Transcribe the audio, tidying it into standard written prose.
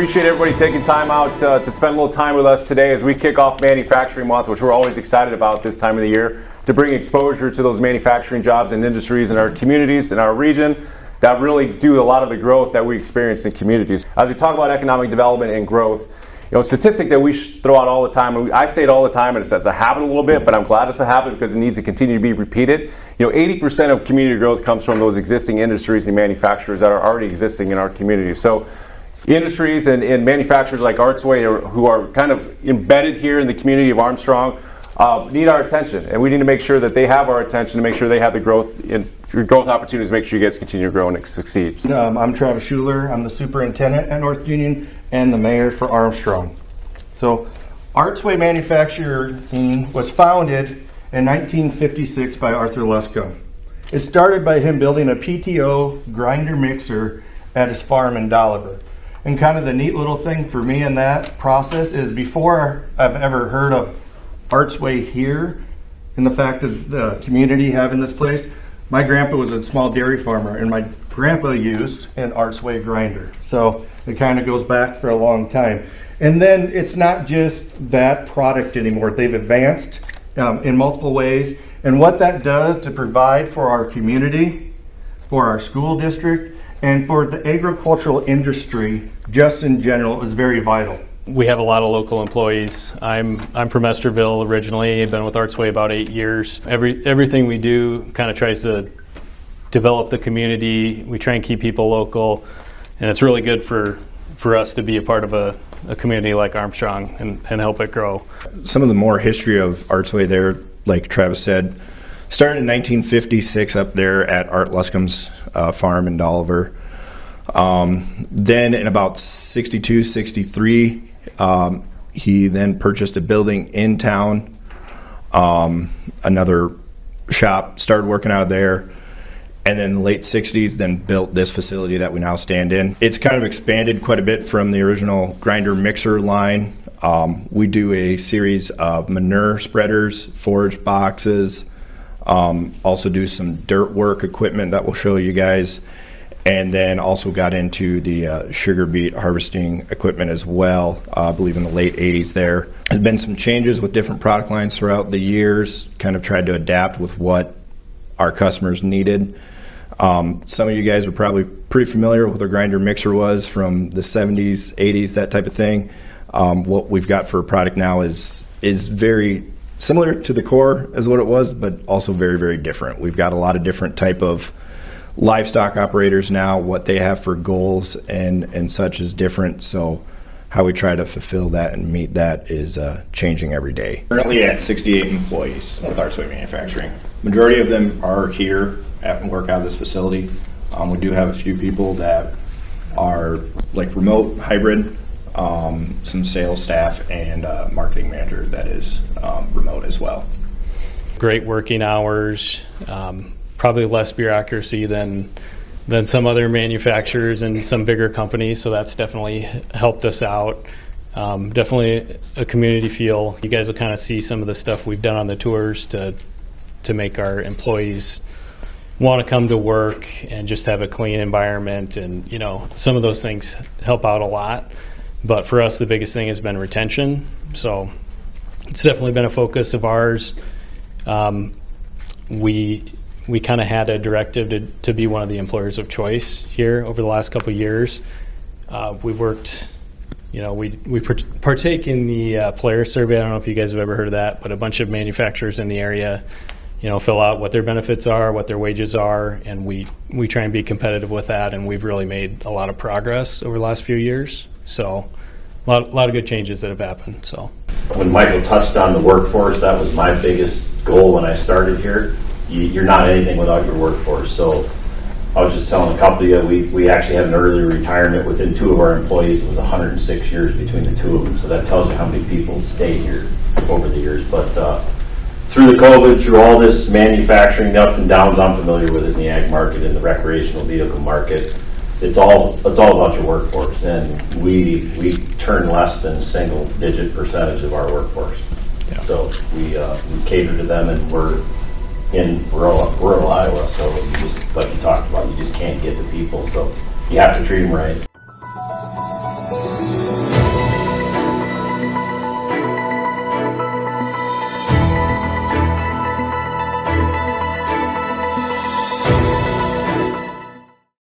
appreciate everybody taking time out to spend a little time with us today as we kick off Manufacturing Month, which we're always excited about this time of the year, to bring exposure to those manufacturing jobs and industries in our communities, in our region, that really do a lot of the growth that we experience in communities. As we talk about economic development and growth, a statistic that we throw out all the time, and I say it all the time, and it's a habit a little bit, but I'm glad it's a habit because it needs to continue to be repeated. 80% of community growth comes from those existing industries and manufacturers that are already existing in our community. So industries and manufacturers like Artsway, who are kind of embedded here in the community of Armstrong, need our attention, and we need to make sure that they have our attention to make sure they have the growth opportunities to make sure you guys continue to grow and succeed. I'm Travis Schuler. I'm the superintendent at North Union and the mayor for Armstrong. So Artsway Manufacturing was founded in 1956 by Arthur Luscombe. It started by him building a PTO grinder mixer at his farm in Dolliver. And kind of the neat little thing for me in that process is before I've ever heard of Artsway here, and the fact of the community having this place, my grandpa was a small dairy farmer, and my grandpa used an Artsway grinder. So it kind of goes back for a long time. And then it's not just that product anymore. They've advanced in multiple ways. And what that does to provide for our community, for our school district, and for the agricultural industry just in general is very vital. We have a lot of local employees. I'm from Esterville originally. I've been with Artsway about 8 years. Everything we do kind of tries to develop the community. We try and keep people local, and it's really good for us to be a part of a community like Armstrong and help it grow. Some of the more history of Artsway there, like Travis said, started in 1956 up there at Art Luscombe's farm in Dolliver. Then in about 62, 63, he then purchased a building in town, another shop, started working out of there, and then in the late 60s then built this facility that we now stand in. It's kind of expanded quite a bit from the original grinder mixer line. We do a series of manure spreaders, forage boxes, also do some dirt work equipment that we'll show you guys, and then also got into the sugar beet harvesting equipment as well, I believe in the late 80s there. There's been some changes with different product lines throughout the years, kind of tried to adapt with what our customers needed. Some of you guys are probably pretty familiar with what a grinder mixer was from the 70s, 80s, that type of thing. What we've got for a product now is very similar to the core as what it was, but also very, very different. We've got a lot of different type of livestock operators now. What they have for goals and such is different, so how we try to fulfill that and meet that is changing every day. Currently at 68 employees with Artsway Manufacturing. Majority of them are here and work out of this facility. We do have a few people that are like remote, hybrid, some sales staff, and marketing manager that is remote as well. Great working hours, probably less bureaucracy than some other manufacturers and some bigger companies, so that's definitely helped us out. Definitely a community feel. You guys will kind of see some of the stuff we've done on the tours to make our employees want to come to work and just have a clean environment, and some of those things help out a lot. But for us, the biggest thing has been retention, so it's definitely been a focus of ours. We kind of had a directive to be one of the employers of choice here over the last couple of years. We've worked, we partake in the player survey. I don't know if you guys have ever heard of that, but a bunch of manufacturers in the area, fill out what their benefits are, what their wages are, and we try and be competitive with that, and we've really made a lot of progress over the last few years. So a lot of good changes that have happened. So when Michael touched on the workforce, that was my biggest goal when I started here. You're not anything without your workforce. So I was just telling a couple of you, we actually had an early retirement within 2 of our employees. It was 106 years between the 2 of them. So that tells you how many people stay here over the years. But through the COVID, through all this manufacturing, the ups and downs, I'm familiar with it in the ag market and the recreational vehicle market. It's all about your workforce, and we turn less than a single-digit percentage of our workforce. Yeah. So we cater to them, and we're in rural Iowa. So you just, like you talked about, you just can't get the people. So you have to treat them right.